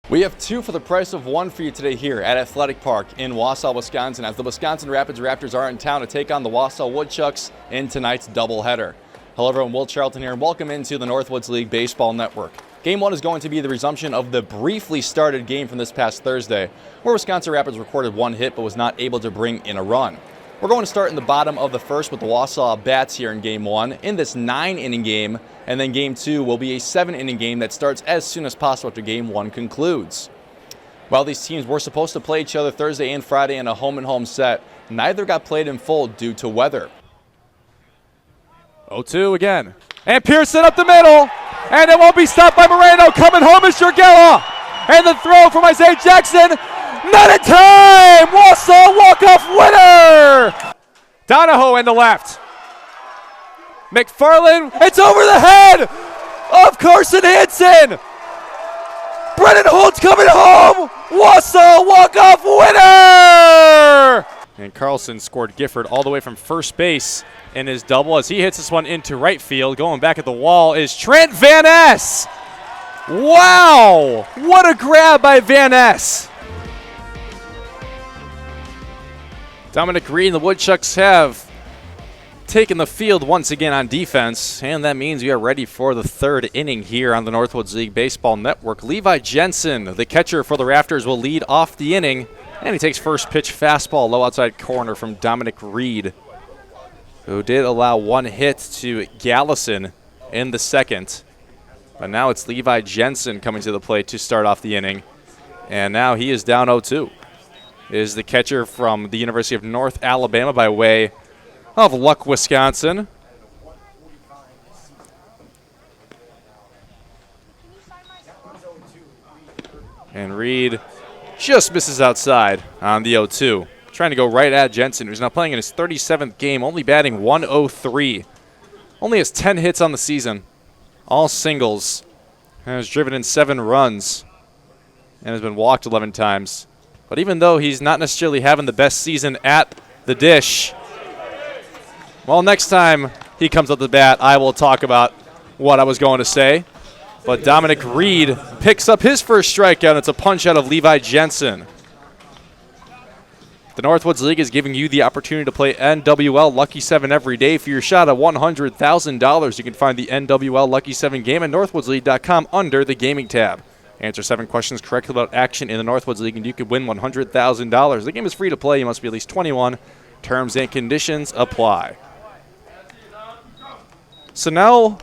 We have two for the price of one for you today here at Athletic Park in Wausau, Wisconsin, as the Wisconsin Rapids Raptors are in town to take on the Wausau Woodchucks in tonight's doubleheader. Hello everyone, Will Charlton here, and welcome into the Northwoods League Baseball Network. Game one is going to be the resumption of the briefly started game from this past Thursday, where Wisconsin Rapids recorded one hit but was not able to bring in a run. We're going to start in the bottom of the first with the Wausau Bats here in game one in this 9-inning game, and then game two will be a 7-inning game that starts as soon as possible after game one concludes. While these teams were supposed to play each other Thursday and Friday in a home-and-home set, neither got played in full due to weather. 0-2 again. And Pearson up the middle. And it won't be stopped by Moreno. Coming home is Jurgella. And the throw from Isaiah Jackson. Not in time! Wausau walk-off winner! Donahoe in the left. McFarland. It's over the head of Carson Hansen. Brennan Holt's coming home. Wausau walk-off winner! And Carlson scored Gifford all the way from first base in his double as he hits this one into right field. Going back at the wall is Trent Van Ness. Wow! What a grab by Van Ness. Dominic Reed and the Woodchucks have taken the field once again on defense, and that means we are ready for the third inning here on the Northwoods League Baseball Network. Levi Jensen, the catcher for the Raptors, will lead off the inning, and he takes first pitch fastball low outside corner from Dominic Reed, who did allow one hit to Gallison in the second. But now it's Levi Jensen coming to the plate to start off the inning, and now he is down 0-2. Is the catcher from the University of North Alabama by way of Luck, Wisconsin. And Reed just misses outside on the 0-2. Trying to go right at Jensen, who's now playing in his 37th game, only batting .103. Only has 10 hits on the season, all singles. And has driven in 7 runs and has been walked 11 times. But even though he's not necessarily having the best season at the dish, well, next time he comes up to the bat, I will talk about what I was going to say. But Dominic Reed picks up his first strikeout. It's a punch out of Levi Jensen. The Northwoods League is giving you the opportunity to play NWL Lucky 7 every day. For your shot at $100,000, you can find the NWL Lucky 7 game at northwoodsleague.com under the gaming tab. Answer 7 questions correctly about action in the Northwoods League, and you could win $100,000. The game is free to play. You must be at least 21. Terms and conditions apply. So now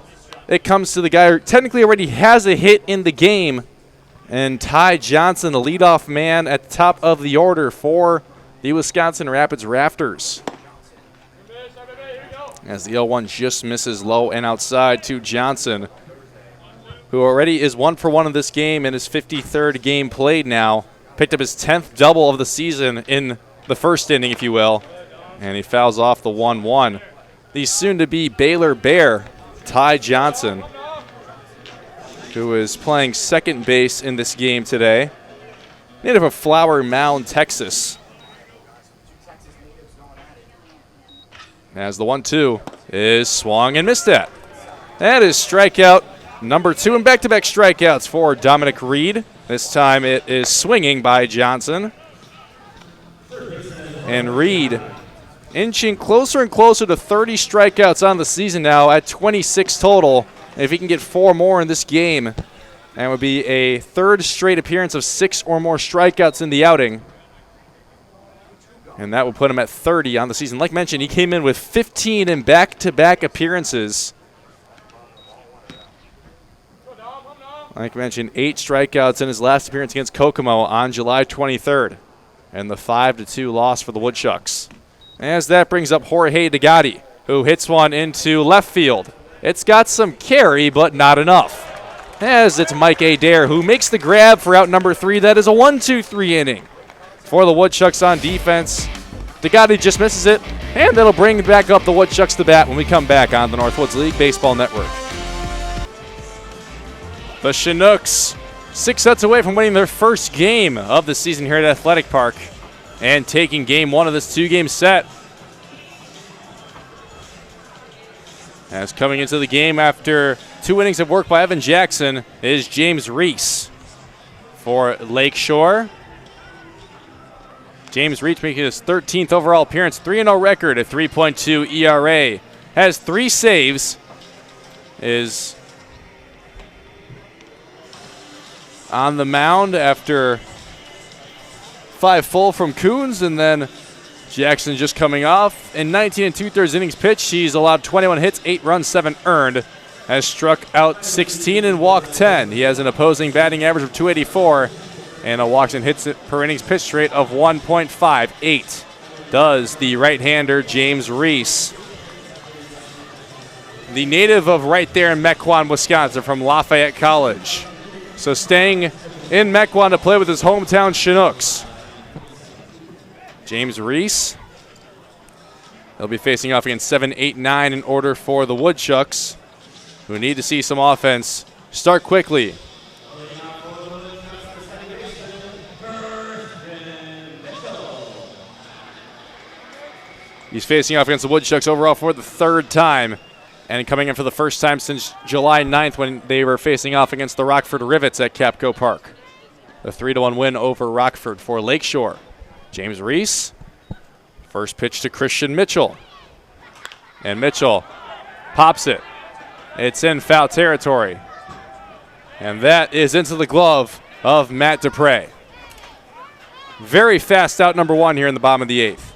it comes to the guy who technically already has a hit in the game, and Ty Johnson, the leadoff man at the top of the order for the Wisconsin Rapids Raptors. As the 0-1 just misses low and outside to Johnson, who already is 1 for 1 in this game in his 53rd game played now. Picked up his 10th double of the season in the first inning, if you will. And he fouls off the 1-1. The soon-to-be Baylor Bear, Ty Johnson, who is playing second base in this game today. Native of Flower Mound, Texas. As the 1-2 is swung and missed at. That is strikeout number 2 and back-to-back strikeouts for Dominic Reed. This time it is swinging by Johnson. And Reed inching closer and closer to 30 strikeouts on the season now at 26 total. If he can get 4 more in this game, that would be a third straight appearance of 6 or more strikeouts in the outing. And that will put him at 30 on the season. Like mentioned, he came in with 15 in back-to-back appearances. Like mentioned, 8 strikeouts in his last appearance against Kokomo on July 23rd. And the 5-2 loss for the Woodchucks. As that brings up Jorge DeGatti, who hits one into left field. It's got some carry, but not enough. As it's Mike Adair, who makes the grab for out number 3. That is a 1-2-3 inning for the Woodchucks on defense. DeGatti just misses it, and that'll bring back up the Woodchucks to bat when we come back on the Northwoods League Baseball Network. The Chinooks 6 sets away from winning their first game of the season here at Athletic Park and taking game 1 of this 2-game set. As coming into the game after 2 innings of work by Evan Jackson is James Reese for Lakeshore. James Reach making his 13th overall appearance, 3-0 record, a 3.2 ERA. Has 3 saves, is on the mound after 5 full from Coons, and then Jackson just coming off. In 19 2/3 innings pitched, he's allowed 21 hits, 8 runs, 7 earned. Has struck out 16 and walked 10. He has an opposing batting average of 284 and a walks and hits per innings pitched rate of 1.58. Does the right-hander James Reese. The native of right there in Mequon, Wisconsin from Lafayette College. So staying in Mequon to play with his hometown Chinooks. James Reese. He'll be facing off against 7, 8, 9 in order for the Woodchucks, who need to see some offense start quickly. He's facing off against the Woodchucks overall for the 3rd time, and coming in for the first time since July 9th when they were facing off against the Rockford Rivets at Capco Park. A 3-1 win over Rockford for Lakeshore. James Reese, first pitch to Christian Mitchell. And Mitchell pops it. It's in foul territory. And that is into the glove of Matt Dupre. Very fast out number 1 here in the bottom of the 8th.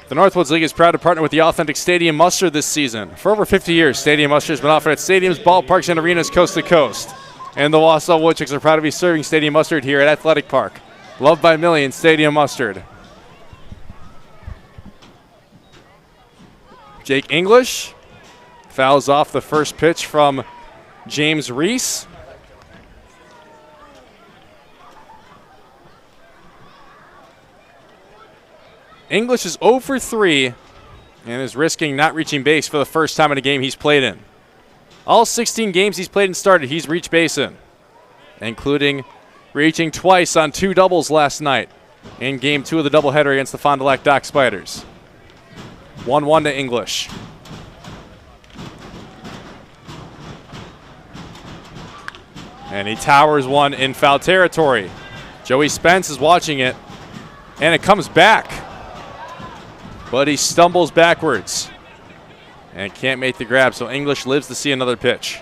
The Northwoods League is proud to partner with the Authentic Stadium Mustard this season. For over 50 years, Stadium Mustard has been offered at stadiums, ballparks, and arenas coast to coast. And the Wausau Woodchucks are proud to be serving Stadium Mustard here at Athletic Park. Loved by millions, Stadium Mustard. Jake English fouls off the first pitch from James Reese. English is 0 for 3 and is risking not reaching base for the first time in a game he's played in. All 16 games he's played and started, he's reached base in, including reaching twice on 2 doubles last night in Game 2 of the doubleheader against the Fond du Lac Dock Spiders. 1-1 to English. And he towers one in foul territory. Joey Spence is watching it, and it comes back. But he stumbles backwards and can't make the grab, so English lives to see another pitch.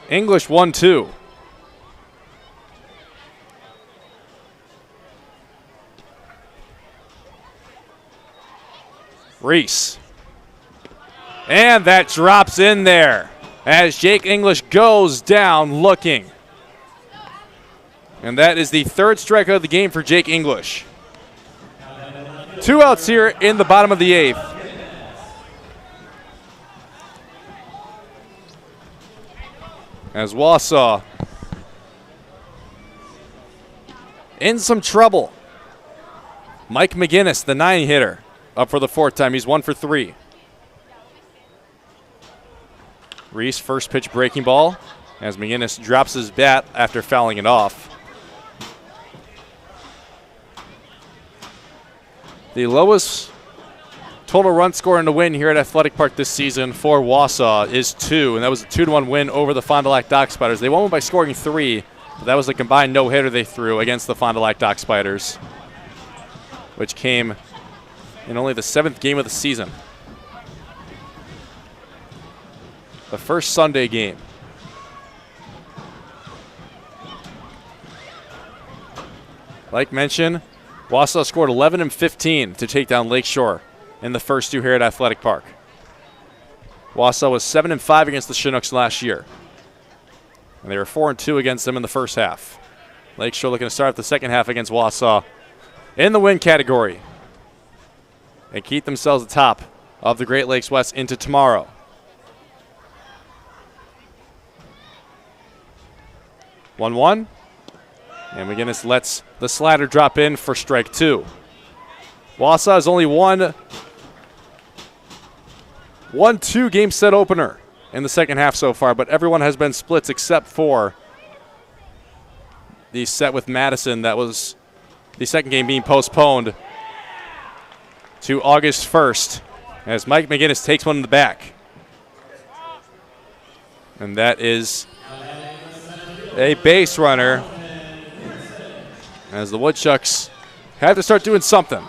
English 1-2. Reese. And that drops in there as Jake English goes down looking. And that is the 3rd strikeout of the game for Jake English. 2 outs here in the bottom of the 8th. As Wausau in some trouble. Mike McGinnis, the 9 hitter, up for the 4th time. He's 1 for 3. Reese, first pitch breaking ball as McGinnis drops his bat after fouling it off. The lowest total run score in the win here at Athletic Park this season for Wausau is 2, and that was a 2-1 win over the Fond du Lac Dock Spiders. They won by scoring 3, but that was the combined no-hitter they threw against the Fond du Lac Dock Spiders, which came in only the 7th game of the season. The first Sunday game. Like mentioned, Wausau scored 11 and 15 to take down Lakeshore in the first 2 here at Athletic Park. Wausau was 7 and 5 against the Chinooks last year, and they were 4 and 2 against them in the first half. Lakeshore looking to start the second half against Wausau in the win category and keep themselves atop of the Great Lakes West into tomorrow. One, and McGinnis lets the slider drop in for strike 2. Wausau has only 1-2 game set opener in the second half so far, but everyone has been splits except for the set with Madison. That was the second game being postponed to August 1st as Mike McGinnis takes one in the back. And that is a base runner as the Woodchucks have to start doing something.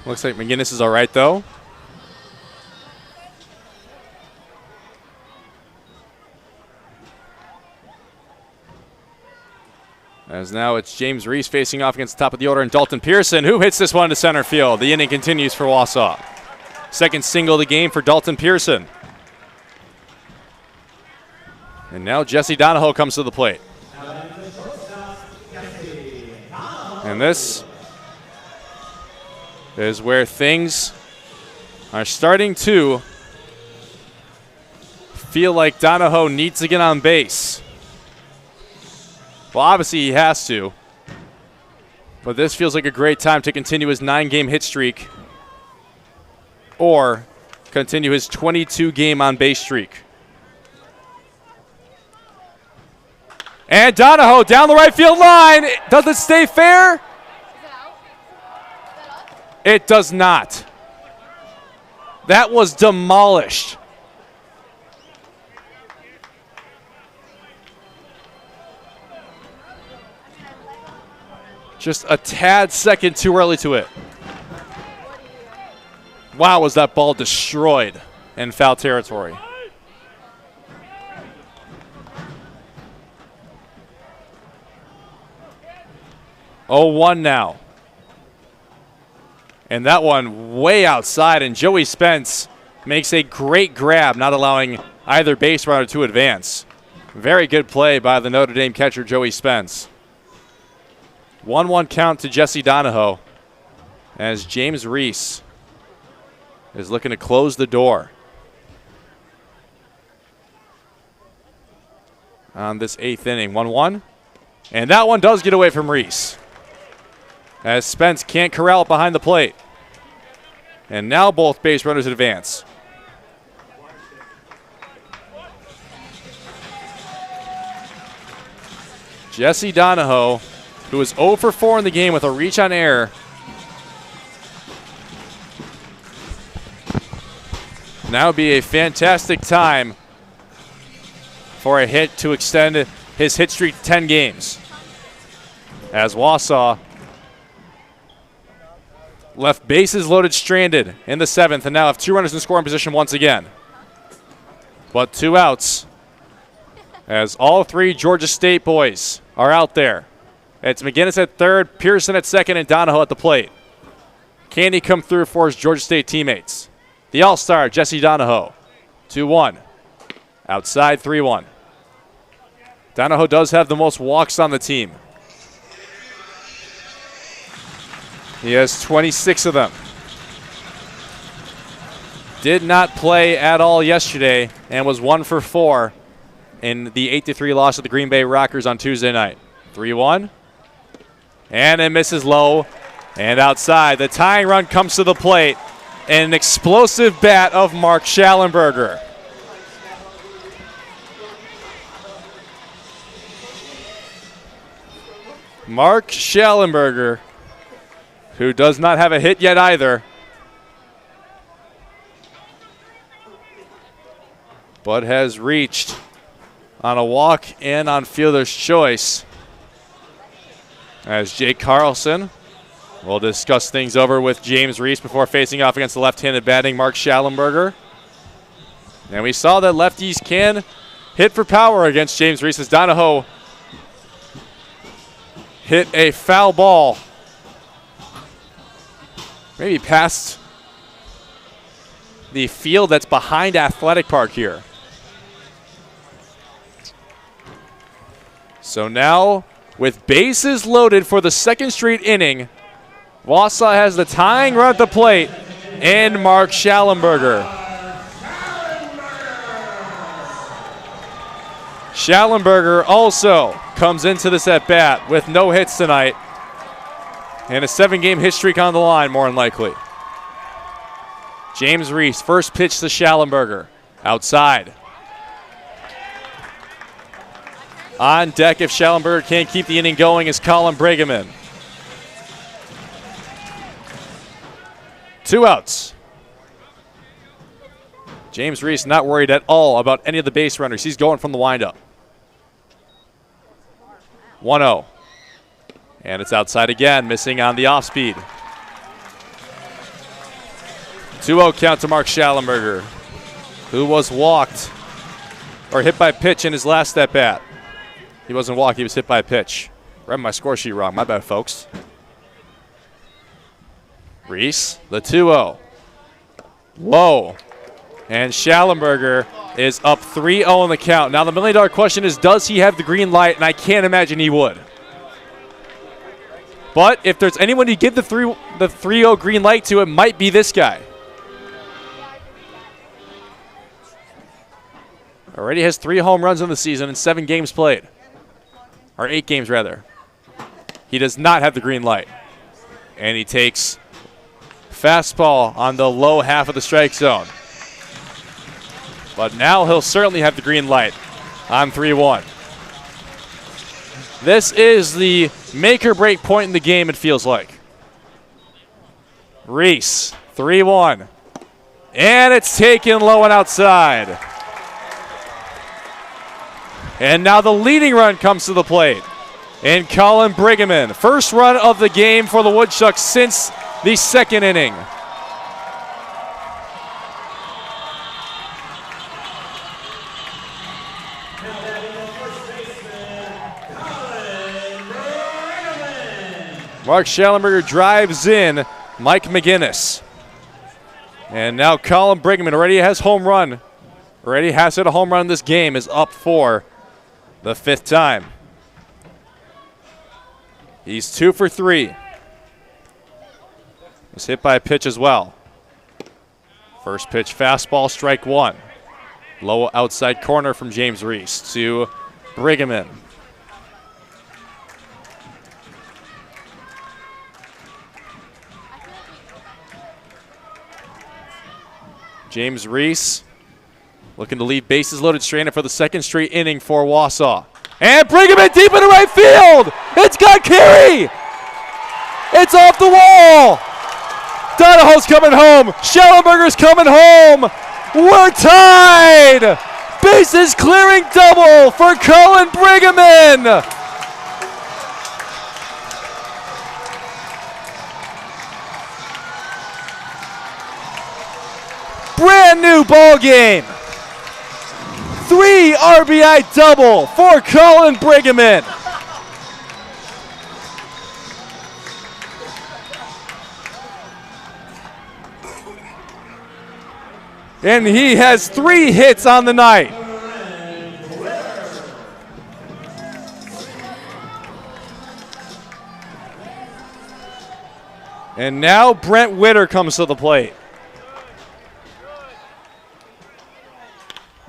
Looks like McGinnis is all right, though. As now it's James Reese facing off against the top of the order and Dalton Pearson, who hits this one to center field. The inning continues for Wausau. Second single of the game for Dalton Pearson. And now Jesse Donahoe comes to the plate. And this is where things are starting to feel like Donahoe needs to get on base. Well, obviously he has to, but this feels like a great time to continue his 9-game hit streak or continue his 22-game on-base streak. And Donahoe down the right field line. Does it stay fair? It does not. That was demolished. Just a tad second too early to it. Wow, was that ball destroyed in foul territory. Oh, 1 now. And that one way outside, and Joey Spence makes a great grab, not allowing either base runner to advance. Very good play by the Notre Dame catcher, Joey Spence. 1-1 count to Jesse Donahoe as James Reese is looking to close the door on this 8th inning. 1-1. And that one does get away from Reese as Spence can't corral it behind the plate. And now both base runners advance. Jesse Donahoe, who is 0 for 4 in the game with a reach on error. Now would be a fantastic time for a hit to extend his hit streak to 10 games. As Wausau left bases loaded stranded in the 7th and now have 2 runners in scoring position once again. But 2 outs as all 3 Georgia State boys are out there. It's McGinnis at third, Pearson at second, and Donahoe at the plate. Can he come through for his Georgia State teammates? The All-Star, Jesse Donahoe. 2-1. Outside, 3-1. Donahoe does have the most walks on the team. He has 26 of them. Did not play at all yesterday and was 1 for 4 in the 8-3 loss of the Green Bay Rockers on Tuesday night. 3-1. And it misses low and outside. The tying run comes to the plate. And an explosive bat of Mark Schallenberger. Mark Schallenberger, who does not have a hit yet either, but has reached on a walk and on fielder's choice. As Jake Carlson will discuss things over with James Reese before facing off against the left-handed batting Mark Schallenberger. And we saw that lefties can hit for power against James Reese as Donahoe hit a foul ball, maybe past the field that's behind Athletic Park here. So now, with bases loaded for the second straight inning, Wausau has the tying run at the plate and Mark Schallenberger. Schallenberger also comes into this at bat with no hits tonight. And a 7-game hit streak on the line, more than likely. James Reese, first pitch to Schallenberger. Outside. On deck if Schallenberger can't keep the inning going is Colin Brigham. 2 outs. James Reese not worried at all about any of the base runners. He's going from the windup. 1-0. And it's outside again, missing on the off speed. 2-0 count to Mark Schallenberger, who was walked or hit by pitch in his last at bat. He wasn't walked, he was hit by a pitch. Read my score sheet wrong, my bad, folks. Reese, the 2-0. Low. And Schallenberger is up 3-0 in the count. Now the million-dollar question is, does he have the green light? And I can't imagine he would. But if there's anyone you give the 3-0 green light to, it might be this guy. Already has 3 home runs in the season and 7 games played. Or 8 games, rather. He does not have the green light. And he takes fastball on the low half of the strike zone. But now he'll certainly have the green light on 3-1. This is the make or break point in the game, it feels like. Reese, 3-1. And it's taken low and outside. And now the leading run comes to the plate. And Colin Brigham, first run of the game for the Woodchucks since the 2nd inning. Mark Schallenberger drives in Mike McGinnis. And now Colin Brigham already has home run. Already has hit a home run in this game, is up for the 5th time. He's 2 for 3. Was hit by a pitch as well. First pitch fastball, strike 1. Low outside corner from James Reese to Brigham. James Reese looking to leave bases loaded stranded for the 2nd straight inning for Wausau. And Brigham deep into right field. It's got Carey. It's off the wall. Donahoe's coming home. Schallenberger's coming home. We're tied. Bases clearing double for Colin Brigham. Brand new ball game. 3 RBI double for Colin Brigham. And he has 3 hits on the night. And now Brent Witter comes to the plate.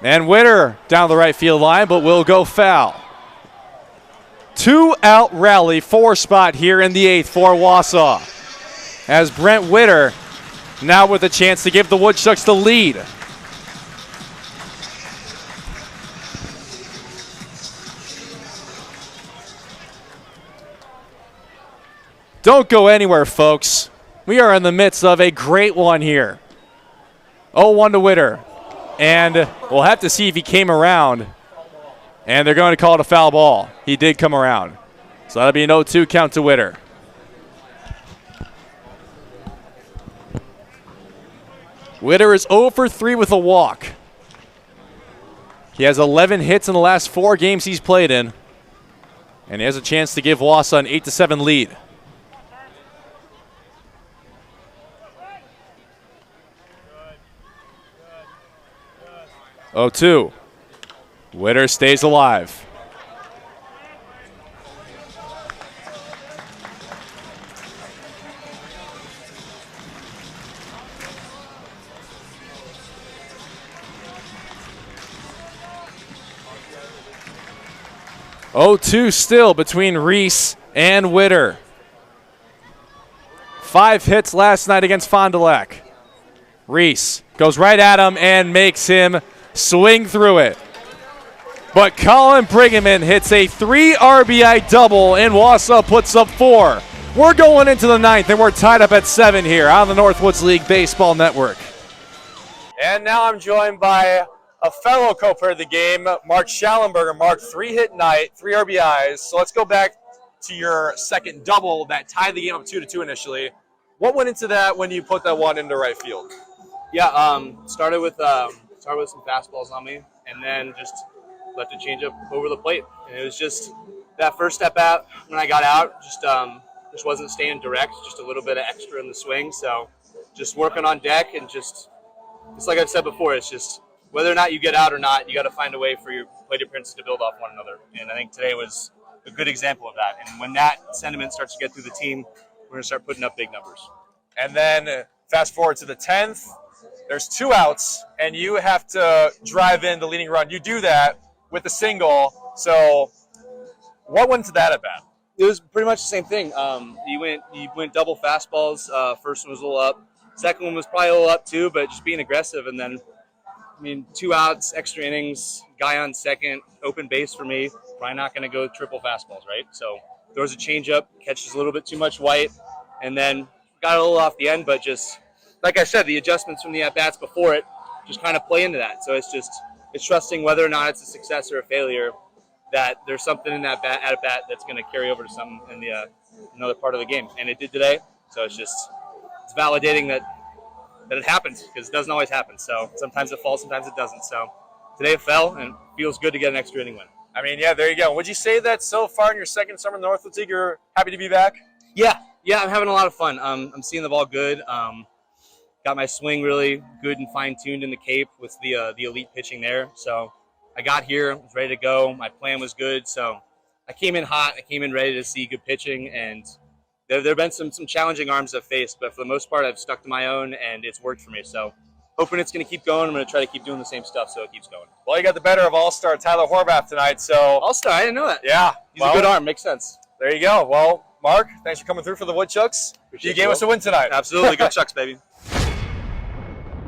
And Witter down the right field line, but will go foul. 2-out rally, 4 spot here in the 8th for Wausau. As Brent Witter now with a chance to give the Woodchucks the lead. Don't go anywhere, folks. We are in the midst of a great one here. 0-1 to Witter. And we'll have to see if he came around. And they're going to call it a foul ball. He did come around. So that'll be an 0-2 count to Witter. Witter is 0 for 3 with a walk. He has 11 hits in the last 4 games he's played in. And he has a chance to give Wausau an 8-7 lead. 0-2. Witter stays alive. 0-2 still between Reese and Witter. 5 hits last night against Fond du Lac. Reese goes right at him and makes him swing through it. But Colin Briggeman hits a 3 RBI double, and Wausau puts up 4. We're going into the 9th, and we're tied up at 7 here on the Northwoods League Baseball Network. And now I'm joined by a fellow co-player of the game, Mark Schallenberger. Mark, 3-hit night, 3 RBIs. So let's go back to your second double that tied the game up 2-2 initially. What went into that when you put that one into right field? Yeah, started with some fastballs on me, and then just left a changeup over the plate. And it was just that first step out when I got out, just wasn't staying direct, just a little bit of extra in the swing. So just working on deck, and just like I've said before, it's just whether or not you get out or not, you got to find a way for your plate appearances to build off one another. And I think today was a good example of that. And when that sentiment starts to get through the team, we're going to start putting up big numbers. And then fast forward to the 10th, there's 2 outs, and you have to drive in the leading run. You do that with a single. So what went to that at bat? It was pretty much the same thing. You went double fastballs. First one was a little up. Second one was probably a little up too, but just being aggressive. And then, 2 outs, extra innings, guy on second, open base for me. Probably not going to go triple fastballs, right? So throws a changeup, catches a little bit too much white, and then got a little off the end. But just like I said, the adjustments from the at bats before it just kind of play into that. So it's trusting whether or not it's a success or a failure, that there's something in that at bat that's going to carry over to something in the another part of the game, and it did today. So it's validating that it happens, because it doesn't always happen. So sometimes it falls, sometimes it doesn't. So today it fell, and it feels good to get an extra inning win. Yeah, there you go. Would you say that so far in your second summer in the Northwoods League, you're happy to be back? Yeah, I'm having a lot of fun. I'm seeing the ball good. Got my swing really good and fine-tuned in the Cape with the elite pitching there. So I got here, was ready to go. My plan was good. So I came in hot. I came in ready to see good pitching, and there have been some challenging arms I've faced, but for the most part, I've stuck to my own, and it's worked for me. So hoping it's going to keep going. I'm going to try to keep doing the same stuff so it keeps going. Well, you got the better of All-Star Tyler Horvath tonight. So All-Star, I didn't know that. Yeah. He's a good arm. Makes sense. There you go. Well, Mark, thanks for coming through for the Woodchucks. You gave us a win tonight. Absolutely. Good Chucks, baby.